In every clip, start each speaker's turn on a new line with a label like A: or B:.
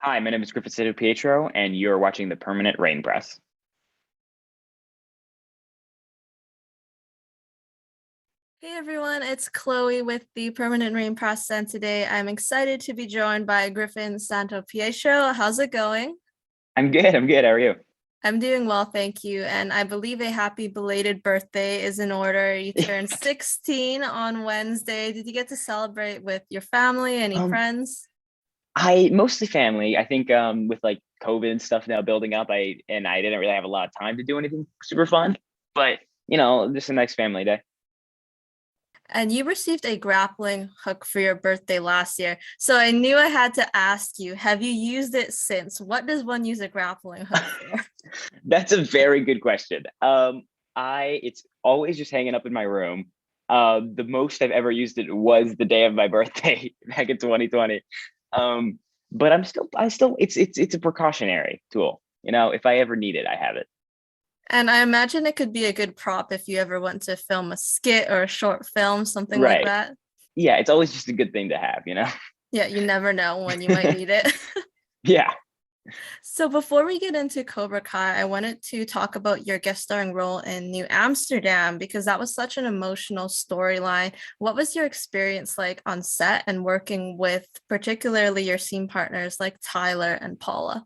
A: Hi, my name is Griffin Santopietro, and you're watching the Permanent Rain Press.
B: Hey everyone, it's Chloe with the Permanent Rain Press, and today I'm excited to be joined by Griffin Santopietro. How's it going?
A: I'm good. I'm good. How are you?
B: I'm doing well, thank you. And I believe a happy belated birthday is in order. You turned 16 on Wednesday. Did you get to celebrate with your family, any
A: Um,
B: friends?
A: I mostly family. I think with like COVID and stuff now building up, I didn't really have a lot of time to do anything super fun. But just a nice family day.
B: And you received a grappling hook for your birthday last year. So I knew I had to ask you, have you used it since? What does one use a grappling hook for?
A: That's a very good question. I it's always just hanging up in my room. The most I've ever used it was the day of my birthday back in 2020. But it's a precautionary tool. If I ever need it, I have it.
B: And I imagine it could be a good prop if you ever want to film a skit or a short film, something like
A: Right.
B: that.
A: Yeah, it's always just a good thing to have.
B: Yeah, you never know when you might need it.
A: Yeah.
B: So before we get into Cobra Kai, I wanted to talk about your guest starring role in New Amsterdam because that was such an emotional storyline. What was your experience like on set and working with particularly your scene partners like Tyler and Paula?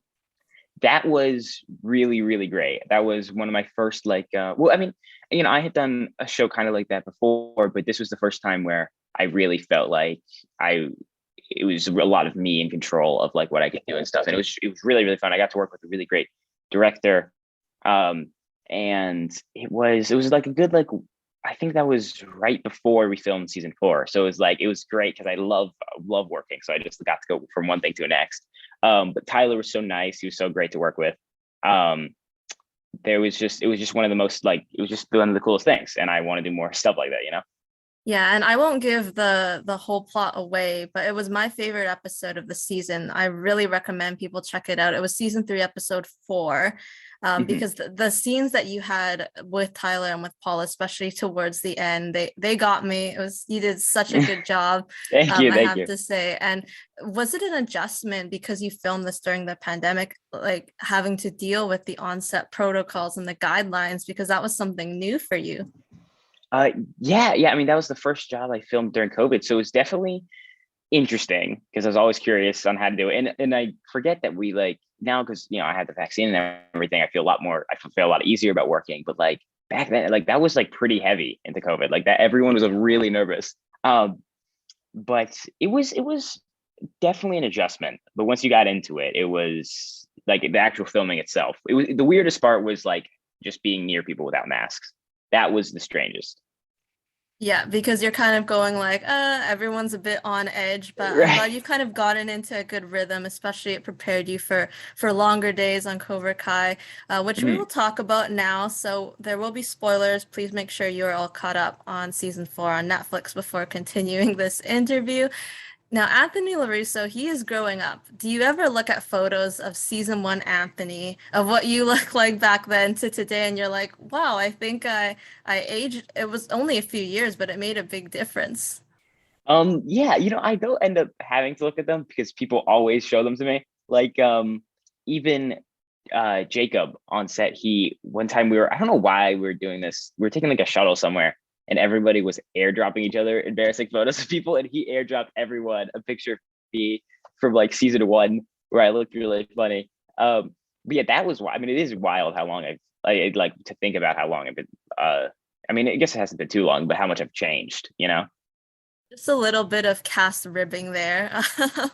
A: That was really, really great. That was one of my first well, I mean, I had done a show kind of like that before, but this was the first time where I really felt like I it was a lot of me in control of like what I could do and stuff. And it was really, really fun. I got to work with a really great director. Um, and it was like a good like I think that was right before we filmed season four. So it was great because I love working. So I just got to go from one thing to the next. But Tyler was so nice. He was so great to work with. Um, it was just one of the most like it was just one of the coolest things. And I want to do more stuff like that.
B: Yeah, and I won't give the whole plot away, but it was my favorite episode of the season. I really recommend people check it out. It was season 3, episode 4,
A: Mhm.
B: because the scenes that you had with Tyler and with Paul, especially towards the end, they got me. It was you did such a good job,
A: Thank you,
B: I
A: thank
B: have
A: you.
B: to say. And was it an adjustment because you filmed this during the pandemic, like having to deal with the onset protocols and the guidelines because that was something new for you?
A: Uh, yeah, yeah. I mean, that was the first job I filmed during COVID, so it was definitely interesting because I was always curious on how to do it. And I forget that we like now because I had the vaccine and everything. I feel a lot easier about working. But like back then, like that was like pretty heavy into COVID. Like that, everyone was really nervous. But it was definitely an adjustment. But once you got into it, it was like the actual filming itself. It was the weirdest part was like just being near people without masks. That was the strangest.
B: Yeah, because you're kind of going like, everyone's a bit on edge, but I'm
A: Right.
B: glad you've kind of gotten into a good rhythm, especially it prepared you for longer days on Cobra Kai, which we will
A: Mhm.
B: talk about now. So there will be spoilers. Please make sure you're all caught up on season 4 on Netflix before continuing this interview. Now, Anthony LaRusso, he is growing up. Do you ever look at photos of season 1 Anthony, of what you look like back then to today, and you're like, wow, I think I aged, it was only a few years, but it made a big difference.
A: Yeah, I don't end up having to look at them because people always show them to me. Like, even Jacob on set, he one time I don't know why we were doing this. We were taking like a shuttle somewhere and everybody was airdropping each other embarrassing photos of people, and he airdropped everyone a picture of me from like season one where I looked really funny. But yeah, that was why. I mean, it is wild how long I'd like to think about how long I've been. I mean, I guess it hasn't been too long, but how much I've changed.
B: Just a little bit of cast ribbing there.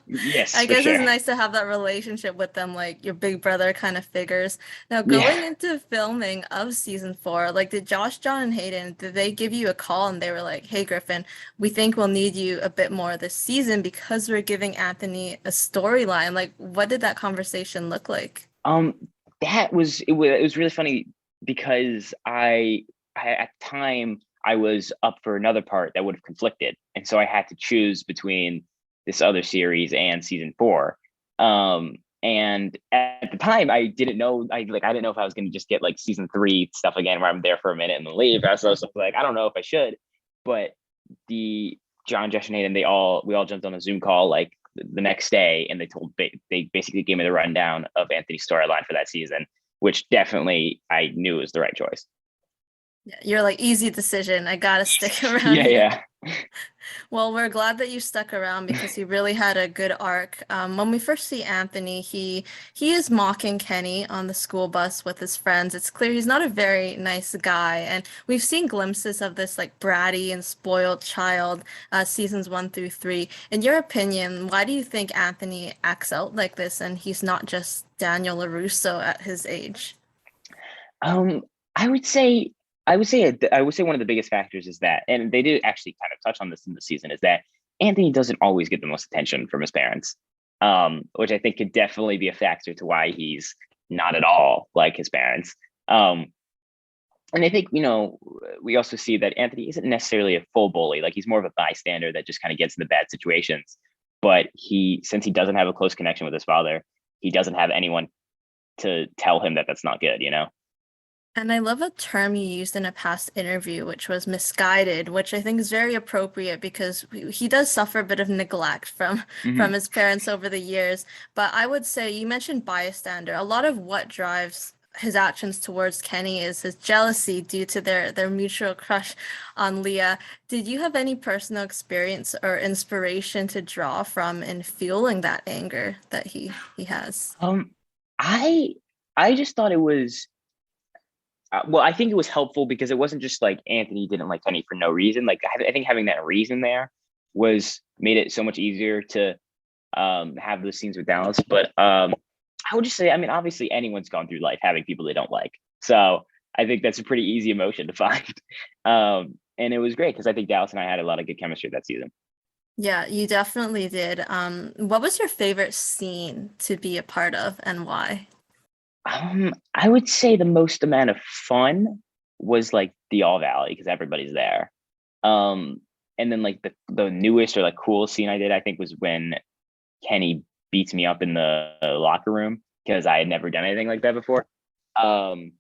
A: Yes,
B: I
A: for
B: guess it's
A: sure.
B: nice to have that relationship with them, like your big brother kind of figures. Now,
A: Yeah.
B: going into filming of season 4, like did Josh, John, and Hayden, did they give you a call and they were like, hey, Griffin, we think we'll need you a bit more this season because we're giving Anthony a storyline. Like, what did that conversation look like?
A: Um, it was really funny because I at the time I was up for another part that would have conflicted, and so I had to choose between this other series and season four. And at the time I didn't know I didn't know if I was going to just get like season three stuff again where I'm there for a minute and then leave. So I was like, I don't know if I should, but the John, Josh, and Hayden, we all jumped on a Zoom call like the next day, and they basically gave me the rundown of Anthony's storyline for that season, which definitely I knew was the right choice.
B: Yeah, you're like, easy decision. I gotta stick around
A: Yeah,
B: here.
A: yeah.
B: Well, we're glad that you stuck around because he really had a good arc. When we first see Anthony, he is mocking Kenny on the school bus with his friends. It's clear he's not a very nice guy, and we've seen glimpses of this like bratty and spoiled child, seasons 1 through 3. In your opinion, why do you think Anthony acts out like this, and he's not just Daniel LaRusso at his age?
A: Um, I would say, I would say one of the biggest factors is that, and they did actually kind of touch on this in the season, is that Anthony doesn't always get the most attention from his parents, which I think could definitely be a factor to why he's not at all like his parents. Um, and I think, we also see that Anthony isn't necessarily a full bully. Like, he's more of a bystander that just kind of gets into bad situations. But since he doesn't have a close connection with his father, he doesn't have anyone to tell him that that's not good, you know?
B: And I love a term you used in a past interview, which was misguided, which I think is very appropriate because he does suffer a bit of neglect from from
A: Hmm.
B: his parents over the years. But I would say you mentioned bystander. A lot of what drives his actions towards Kenny is his jealousy due to their mutual crush on Leah. Did you have any personal experience or inspiration to draw from in fueling that anger that he has?
A: Um, I I just thought it was well, I think it was helpful because it wasn't just like Anthony didn't like Kenny for no reason. Like, I think having that reason there was made it so much easier to have those scenes with Dallas. But I would just say, I mean, obviously anyone's gone through life having people they don't like. So I think that's a pretty easy emotion to find. And it was great because I think Dallas and I had a lot of good chemistry that season.
B: Yeah, you definitely did. What was your favorite scene to be a part of and why?
A: I would say the most amount of fun was like the All Valley because everybody's there. Um, and then like the newest or like cool scene I did, I think, was when Kenny beats me up in the locker room because I had never done anything like that before. Um,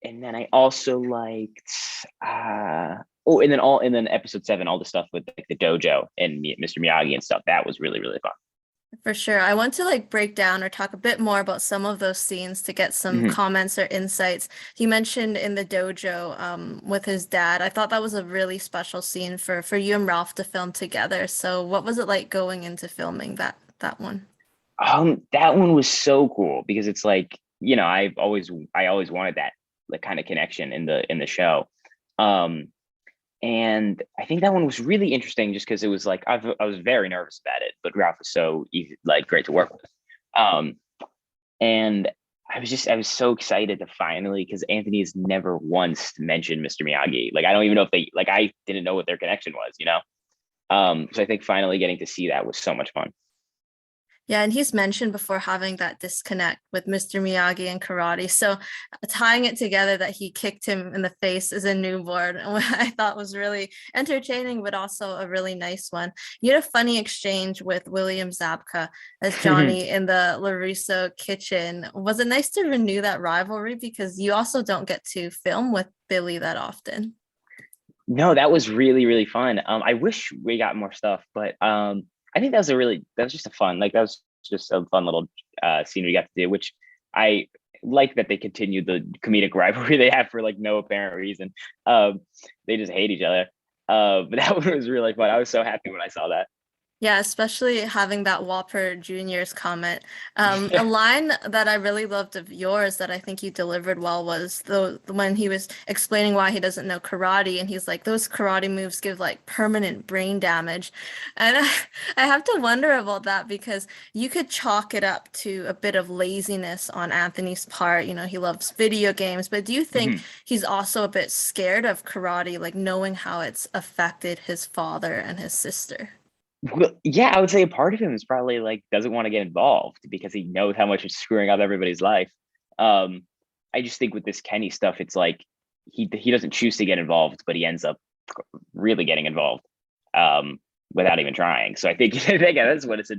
A: and then I also liked and then episode 7, all the stuff with like the dojo and Mr. Miyagi and stuff. That was really, really fun.
B: For sure. I want to like break down or talk a bit more about some of those scenes to get some
A: Mhm.
B: comments or insights. You mentioned in the dojo with his dad. I thought that was a really special scene for you and Ralph to film together. So what was it like going into filming that one?
A: That one was so cool because it's like, I always wanted that like kind of connection in the show. Um, and I think that one was really interesting just because it was like I was very nervous about it, but Ralph was so easy, like great to work with. Um, and I was so excited to finally because Anthony has never once mentioned Mr. Miyagi. Like, I don't even know if I didn't know what their connection was. So I think finally getting to see that was so much fun.
B: Yeah, and he's mentioned before having that disconnect with Mr. Miyagi and karate. So tying it together that he kicked him in the face as a newborn, I thought was really entertaining, but also a really nice one. You had a funny exchange with William Zabka as Johnny in the LaRusso kitchen. Was it nice to renew that rivalry because you also don't get to film with Billy that often?
A: No, that was really, really fun. I wish we got more stuff, but I think that was just a fun, like that was just a fun little scene we got to do, which I like that they continued the comedic rivalry they have for like no apparent reason. Um, they just hate each other. But that one was really fun. I was so happy when I saw that.
B: Yeah, especially having that Whopper Junior's comment. A line that I really loved of yours that I think you delivered well was the when he was explaining why he doesn't know karate, and he's like, those karate moves give like permanent brain damage. And I have to wonder about that because you could chalk it up to a bit of laziness on Anthony's part. You know, he loves video games, but do you think
A: Mhm.
B: he's also a bit scared of karate, like knowing how it's affected his father and his sister?
A: Well, yeah, I would say a part of him is probably like doesn't want to get involved because he knows how much it's screwing up everybody's life. Um, I just think with this Kenny stuff, it's like he doesn't choose to get involved, but he ends up really getting involved without even trying. So I think I think that's what it's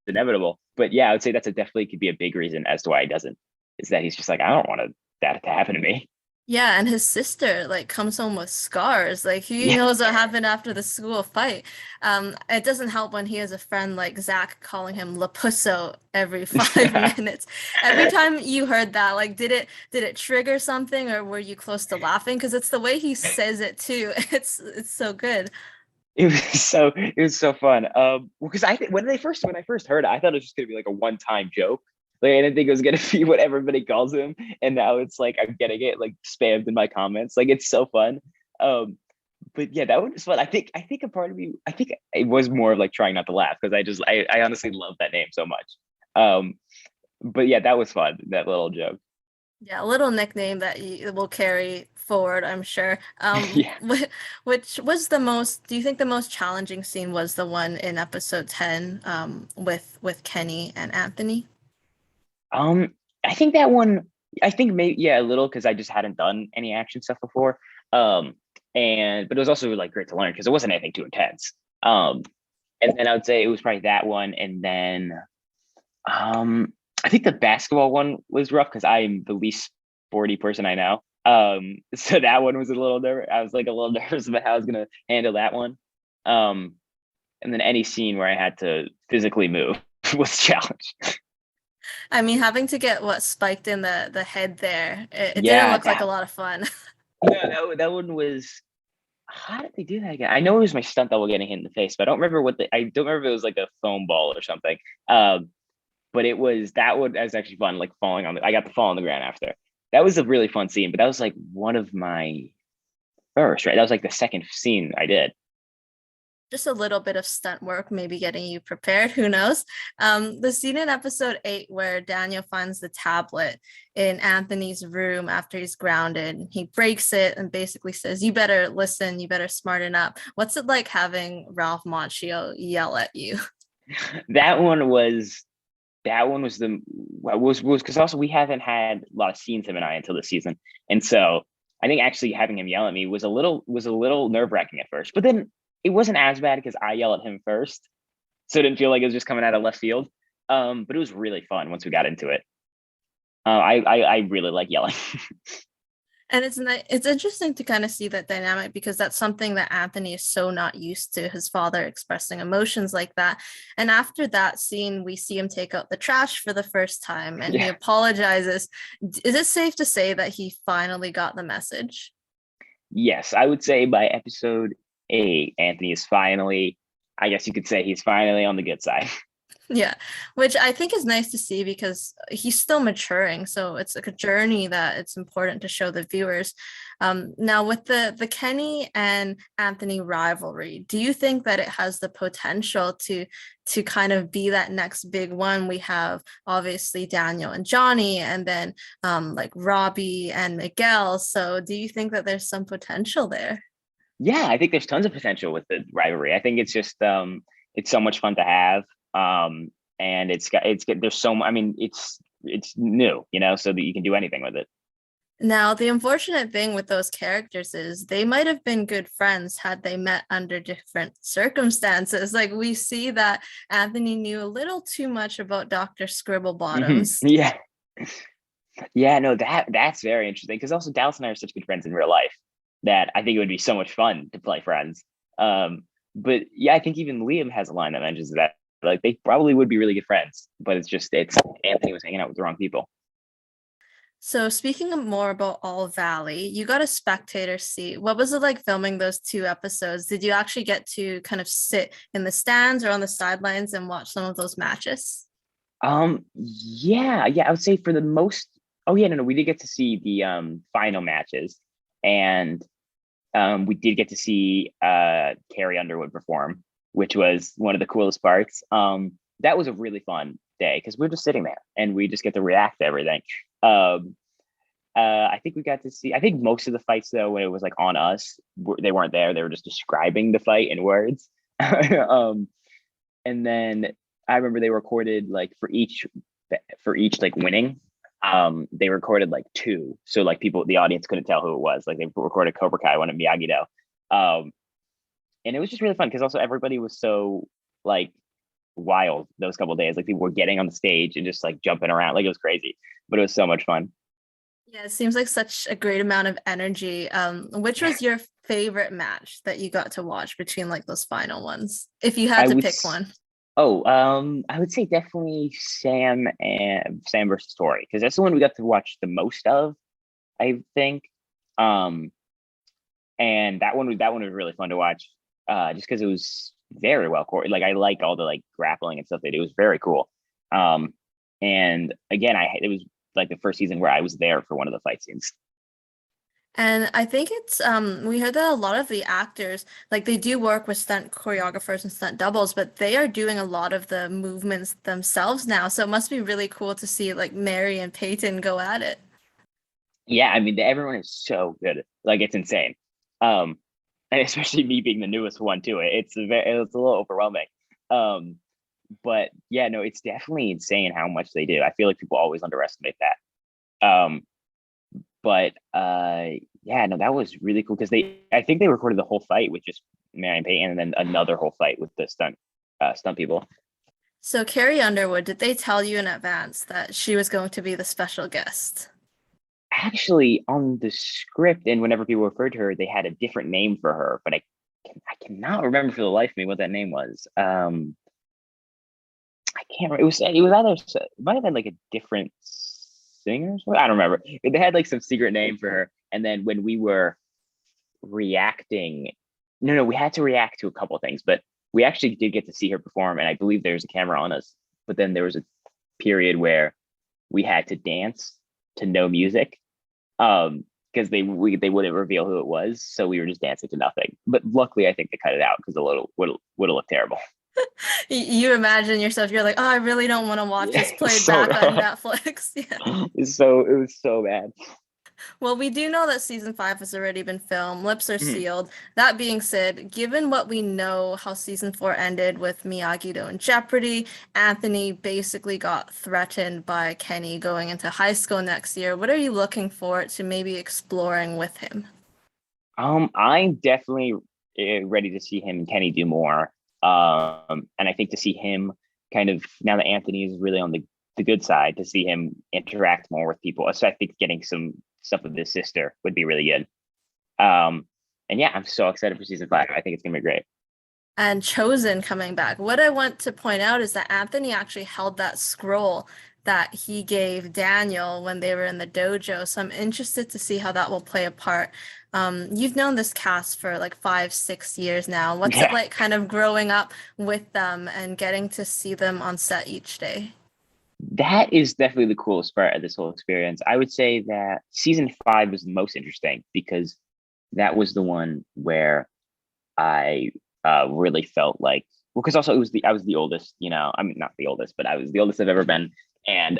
A: inevitable. But yeah, I would say that's a definitely could be a big reason as to why he doesn't. Is that he's just like, I don't want that to happen to me.
B: Yeah, and his sister like comes home with scars. Like he
A: Yeah.
B: knows what happened after the school fight. It doesn't help when he has a friend like Zach calling him Lapusso every 5 minutes. Every time you heard that, like did it trigger something or were you close to laughing? Because it's the way he says it too. It's so good.
A: It was so fun. Because I think when I first heard it, I thought it was just gonna be like a one-time joke. Like I didn't think it was gonna be what everybody calls him, and now it's like I'm getting it like spammed in my comments. Like it's so fun. Um, but yeah, that one was fun. I think a part of me, I think it was more of like trying not to laugh because I honestly love that name so much. Um, but yeah, that was fun. That little joke.
B: Yeah, a little nickname that you will carry forward, I'm sure.
A: Yeah.
B: Which was the most, do you think the most challenging scene was the one in episode 10, with Kenny and Anthony?
A: Um, I think that one. I think maybe yeah, a little because I just hadn't done any action stuff before. Um, and but it was also like great to learn because it wasn't anything too intense. Um, and then I would say it was probably that one, and then I think the basketball one was rough because I'm the least sporty person I know. So that one was a little nervous. I was like a little nervous about how I was gonna handle that one. Um, and then any scene where I had to physically move was a challenge.
B: I mean, having to get what spiked in the head there, it didn't
A: Yeah,
B: look like a
A: that
B: lot of fun.
A: no, that one was. How did they do that again? I know it was my stunt double getting hit in the face, but I don't remember I don't remember if it was like a foam ball or something. But it was that one. That was actually fun, like falling on I got to fall on the ground after. That was a really fun scene, but that was like one of my first, right? That was like the second scene I did.
B: Just a little bit of stunt work, maybe getting you prepared. Who knows? The scene in episode 8 where Daniel finds the tablet in Anthony's room after he's grounded. He breaks it and basically says, "You better listen. You better smarten up." What's it like having Ralph Macchio yell at you?
A: That one was that was because also we haven't had a lot of scenes him and I until this season, and so I think actually having him yell at me was a little nerve wracking at first, but then it wasn't as bad because I yell at him first, so it didn't feel like it was just coming out of left field. But it was really fun once we got into it. I really like yelling.
B: And it's interesting to kind of see that dynamic because that's something that Anthony is so not used to, his father expressing emotions like that. And after that scene, we see him take out the trash for the first time and he
A: Yeah.
B: apologizes. Is it safe to say that he finally got the message?
A: Yes, I would say by episode 8, Anthony is finally, I guess you could say he's finally on the good side.
B: Yeah, which I think is nice to see because he's still maturing. So it's like a journey that it's important to show the viewers. Now, with the Kenny and Anthony rivalry, do you think that it has the potential to kind of be that next big one? We have obviously Daniel and Johnny, and then like Robbie and Miguel. So do you think that there's some potential there?
A: Yeah, I think there's tons of potential with the rivalry. I think it's just it's so much fun to have. And there's so I mean it's new, so that you can do anything with it.
B: Now, the unfortunate thing with those characters is they might have been good friends had they met under different circumstances. Like we see that Anthony knew a little too much about Dr. Scribblebottoms.
A: Yeah. Yeah, no, that's very interesting because also Dallas and I are such good friends in real life that I think it would be so much fun to play friends. Um, but yeah, I think even Liam has a line that mentions that like they probably would be really good friends, but it's Anthony was hanging out with the wrong people.
B: So, speaking of more about All Valley, you got a spectator seat. What was it like filming those 2 episodes? Did you actually get to kind of sit in the stands or on the sidelines and watch some of those matches?
A: Yeah, I would say for the most. Oh yeah, no, we did get to see the final matches, and we did get to see Carrie Underwood perform, which was one of the coolest parts. That was a really fun day because we are just sitting there and we just get to react to everything. Um, I think we got to see. I think most of the fights though, when it was like on us, they weren't there. They were just describing the fight in words. um, and then I remember they recorded like for each like winning. They recorded like 2, so like the audience couldn't tell who it was. Like they recorded Cobra Kai, one at Miyagi Do, and it was just really fun because also everybody was so like wild those couple of days. Like people were getting on the stage and just like jumping around, like it was crazy, but it was so much fun.
B: Yeah, it seems like such a great amount of energy. Which was your favorite match that you got to watch between like those final ones, if you had
A: I
B: to
A: would
B: pick one?
A: I would say definitely Sam versus Tori, because that's the one we got to watch the most of, I think. Um, and that one was really fun to watch, just because it was very well coordinated. Like I like all the like grappling and stuff they do. It was very cool. Um, and again, it was like the first season where I was there for one of the fight scenes.
B: And I think it's we heard that a lot of the actors like they do work with stunt choreographers and stunt doubles, but they are doing a lot of the movements themselves now. So it must be really cool to see like Mary and Peyton go at it.
A: Yeah, I mean, everyone is so good. Like it's insane. Um, and especially me being the newest one to it, it's a little overwhelming. Um, but yeah, no, it's definitely insane how much they do. I feel like people always underestimate that. But yeah, no, that was really cool because I think they recorded the whole fight with just Marion Payton and then another whole fight with the stunt people.
B: So Carrie Underwood, did they tell you in advance that she was going to be the special guest?
A: Actually, on the script and whenever people referred to her, they had a different name for her, but I cannot remember for the life of me what that name was. I can't remember. It was either it might have been like a different singer. I don't remember. They had like some secret name for her, and then when we were reacting, no, we had to react to a couple of things, but we actually did get to see her perform, and I believe there was a camera on us. But then there was a period where we had to dance to no music, because they wouldn't reveal who it was, so we were just dancing to nothing. But luckily, I think they cut it out because the would have looked terrible.
B: You imagine yourself, you're like, oh, I really don't want to watch
A: Yeah,
B: this played
A: so
B: back on
A: bad.
B: Netflix. Yeah.
A: It was so bad.
B: Well, we do know that season five has already been filmed. Lips are
A: Mhm.
B: sealed. That being said, given what we know how season four ended with Miyagi-Do in jeopardy, Anthony basically got threatened by Kenny going into high school next year. What are you looking forward to maybe exploring with him?
A: I'm definitely ready to see him and Kenny do more. And I think to see him kind of now that Anthony is really on the good side, to see him interact more with people. So I think getting some stuff with his sister would be really good. Um, and yeah, I'm so excited for season 5. I think it's gonna be great.
B: And Chosen coming back. What I want to point out is that Anthony actually held that scroll that he gave Daniel when they were in the dojo. So I'm interested to see how that will play a part. You've known this cast for like 5, 6 years now. What's it
A: Yeah,
B: like kind of growing up with them and getting to see them on set each day?
A: that is definitely the coolest part of this whole experience. I would say that season 5 was the most interesting because that was the one where I really felt like, well, because also I was the oldest, I mean not the oldest, but I was the oldest I've ever been, and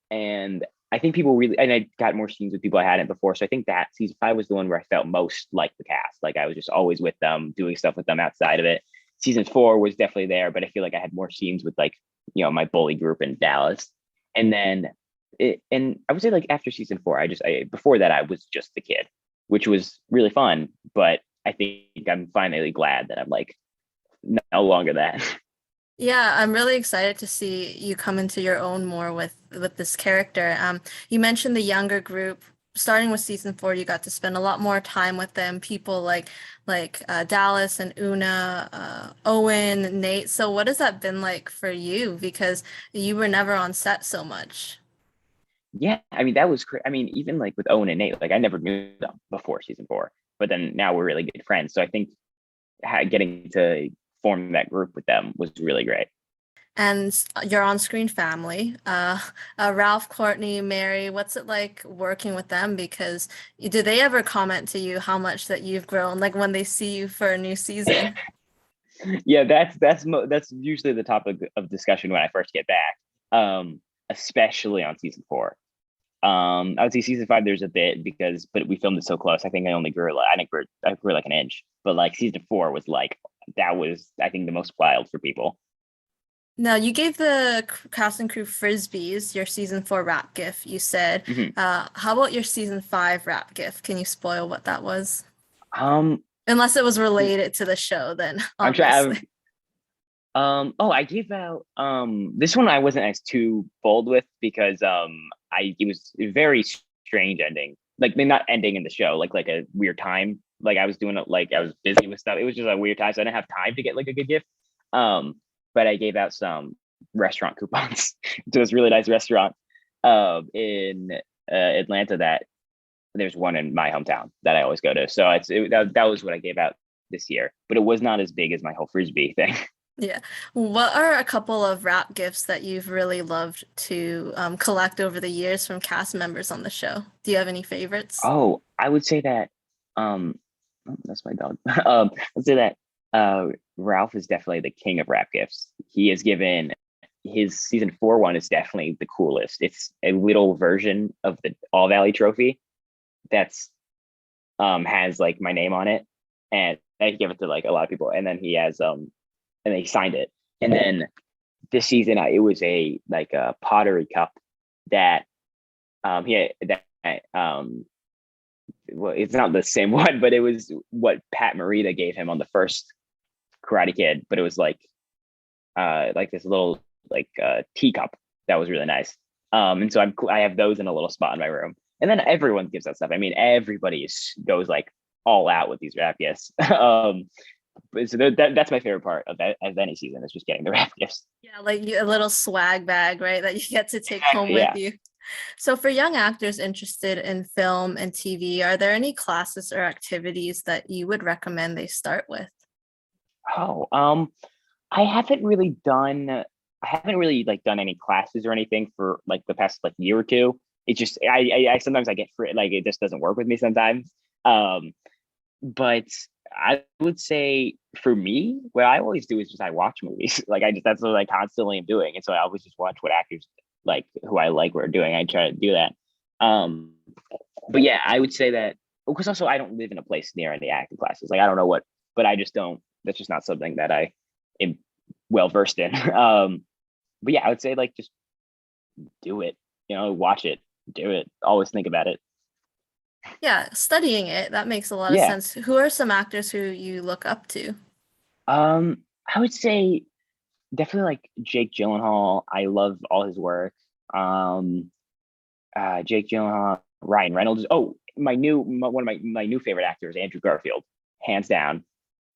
A: and I think people really, and I got more scenes with people I hadn't before, so I think that season 5 was the one where I felt most like the cast, like I was just always with them, doing stuff with them outside of it. Season 4 was definitely there, but I feel like I had more scenes with like my bully group in Dallas, and then and I would say like after season 4, before that I was just the kid, which was really fun, but I think I'm finally glad that I'm like no longer that.
B: Yeah, I'm really excited to see you come into your own more with this character. You mentioned the younger group. Starting with season four, you got to spend a lot more time with them. People like Dallas and Una, Owen, Nate. So what has that been like for you? Because you were never on set so much.
A: Yeah, I mean that was I mean even like with Owen and Nate, like I never knew them before season 4, but then now we're really good friends. So I think getting to form that group with them was really great.
B: And your on-screen family, Ralph, Courtney, Mary, what's it like working with them? Because do they ever comment to you how much that you've grown, like when they see you for a new season?
A: Yeah, that's usually the topic of discussion when I first get back, especially on season 4. I would say season 5 there's a bit but we filmed it so close. I think I grew like an inch, but like season 4 was like that was I think the most wild for people.
B: Now, you gave the cast and crew frisbees, your season four rap gift, you said.
A: Mhm.
B: How about your season five rap gift? Can you spoil what that was?
A: Um,
B: Unless it was related to the show, then
A: I'm trying.
B: obviously.
A: Oh, I gave out this one I wasn't as too bold with because I it was very strange ending. Like they're not ending in the show, like a weird time. Like I was doing it, like I was busy with stuff. It was just a weird time, so I didn't have time to get like a good gift. But I gave out some restaurant coupons to this really nice restaurant in Atlanta that there's one in my hometown that I always go to. So that was what I gave out this year, but it was not as big as my whole Frisbee thing.
B: Yeah. What are a couple of rap gifts that you've really loved to collect over the years from cast members on the show? Do you have any favorites?
A: Oh, I would say that that's my dog. Let's say that Ralph is definitely the king of rap gifts. He has given his season 4 one is definitely the coolest. It's a little version of the All Valley trophy that's has like my name on it, and I give it to like a lot of people, and then he has and they signed it. And then this season it was a like a pottery cup that well, it's not the same one, but it was what Pat Morita gave him on the first Karate Kid, but it was like this little like teacup that was really nice. And so I have those in a little spot in my room. And then everyone gives that stuff. I mean, everybody goes like all out with these rap gifts. So that's my favorite part of any season, is just getting the rap gifts.
B: Yeah, like a little swag bag, right? That you get to take home with you. So for young actors interested in film and TV, are there any classes or activities that you would recommend they start with?
A: Oh, I haven't really like done any classes or anything for like the past like year or two. It's just I sometimes I get free, like it just doesn't work with me sometimes. But I would say for me, what I always do is just I watch movies. Like that's what I constantly am doing, and so I always just watch what actors like who I like were doing. I try to do that. But yeah, I would say that because also I don't live in a place near any acting classes. Like I don't know what, but I just don't. That's just not something that I am well versed in. But yeah, I would say like just do it. Watch it, do it. Always think about it.
B: Yeah, studying it, that makes a lot of sense. Who are some actors who you look up to?
A: I would say definitely like Jake Gyllenhaal. I love all his work. Jake Gyllenhaal, Ryan Reynolds. Oh, one of my new favorite actors, Andrew Garfield, hands down.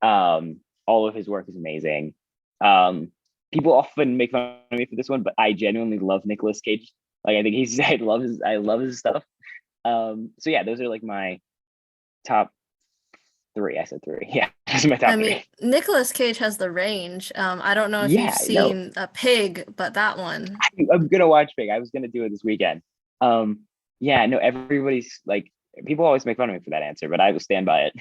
A: All of his work is amazing. People often make fun of me for this one, but I genuinely love Nicolas Cage. Like I think I love his stuff. So yeah, those are like my top 3. I said 3. Yeah, those are my top 3.
B: Nicolas Cage has the range. I don't know if you've seen a Pig, but that one.
A: I'm gonna watch Pig. I was gonna do it this weekend. Yeah, no, everybody's like, people always make fun of me for that answer, but I will stand by it.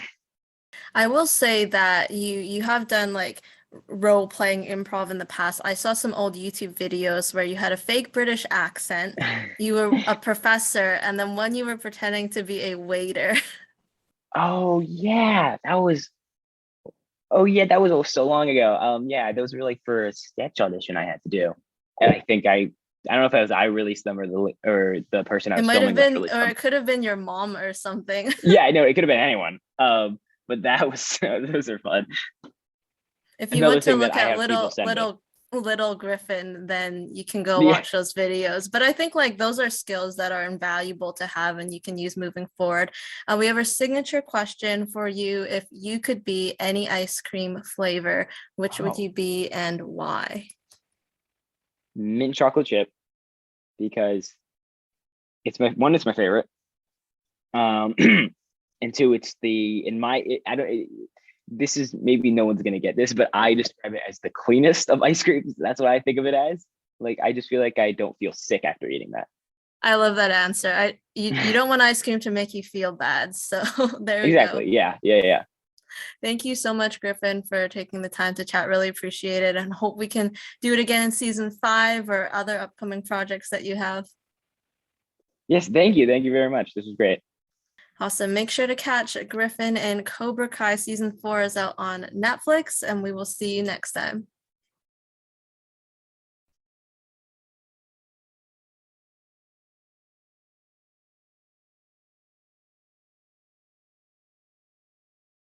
B: I will say that you have done like role playing improv in the past. I saw some old YouTube videos where you had a fake British accent, you were a professor, and then one you were pretending to be a waiter.
A: Oh yeah, that was so long ago. Yeah, those were like for a sketch audition I had to do, and I think I don't know if I released them or the person I was filming.
B: It might have been, or it could have been your mom or something.
A: Yeah, I know, it could have been anyone. But that was those are fun.
B: If you want to look at little Griffin, then you can go watch those videos. But I think like those are skills that are invaluable to have and you can use moving forward. We have a signature question for you. If you could be any ice cream flavor, which would you be and why?
A: Mint chocolate chip, because it's my favorite. And 2, this is maybe no one's gonna get this, but I describe it as the cleanest of ice creams. That's what I think of it as. Like I just feel like I don't feel sick after eating that.
B: I love that answer. You don't want ice cream to make you feel bad. So there we
A: go. Exactly. Yeah.
B: Thank you so much, Griffin, for taking the time to chat. Really appreciate it, and hope we can do it again in season 5 or other upcoming projects that you have.
A: Yes, thank you. Thank you very much. This was great.
B: Awesome. Make sure to catch Griffin and Cobra Kai season 4 is out on Netflix, and we will see you next time.